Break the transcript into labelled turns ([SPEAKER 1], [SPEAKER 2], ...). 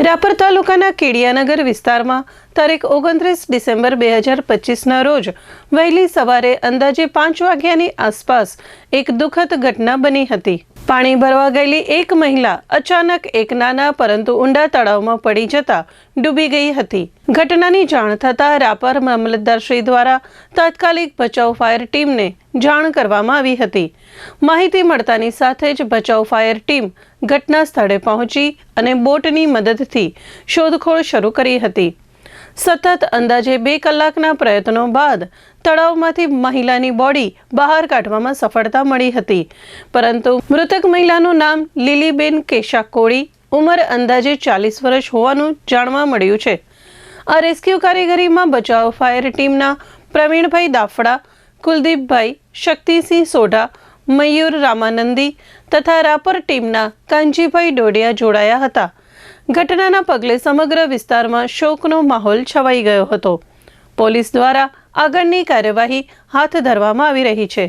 [SPEAKER 1] રાપર તાલુકાના કેડિયાનગર વિસ્તારમાં તારીખ 29 ડિસેમ્બર 2025ના રોજ વહેલી સવારે અંદાજે 5 વાગ્યાની આસપાસ એક દુઃખદ ઘટના બની હતી। પાણી ભરવા ગયેલી એક મહિલા અચાનક એક નાના પરંતુ ઊંડા તળાવમાં પડી જતા ડૂબી ગઈ હતી। ઘટનાની જાણ થતાં રાપર મામલતદારશ્રી દ્વારા તાત્કાલિક બચાવ ફાયર ટીમને જાણ કરવામાં આવી હતી। માહિતી મળતાની સાથે જ બચાવ ફાયર ટીમ ઘટના સ્થળે પહોંચી અને બોટની મદદથી શોધખોળ શરૂ કરી હતી। સતત અંદાજે 2 કલાકના પ્રયત્નો બાદ તળાવમાંથી મહિલાની બોડી બહાર કાઢવામાં સફળતા મળી હતી, પરંતુ મૃતક મહિલાનું નામ લીલીબેન કેશા કોળી, ઉંમર અંદાજે 40 વર્ષ હોવાનું જાણવા મળ્યું છે। આ રેસ્ક્યુ કારીગરીમાં બચાવ ફાયર ટીમના પ્રવીણભાઈ દાફડા, કુલદીપભાઈ, શક્તિસિંહ સોઢા, મયુર રામાનંદી તથા રાપર ટીમના કાંજીભાઈ ડોડિયા જોડાયા હતા। ઘટનાના પગલે સમગ્ર વિસ્તારમાં શોકનો માહોલ છવાઈ ગયો હતો। પોલીસ દ્વારા આગળની કાર્યવાહી હાથ ધરવામાં આવી રહી છે।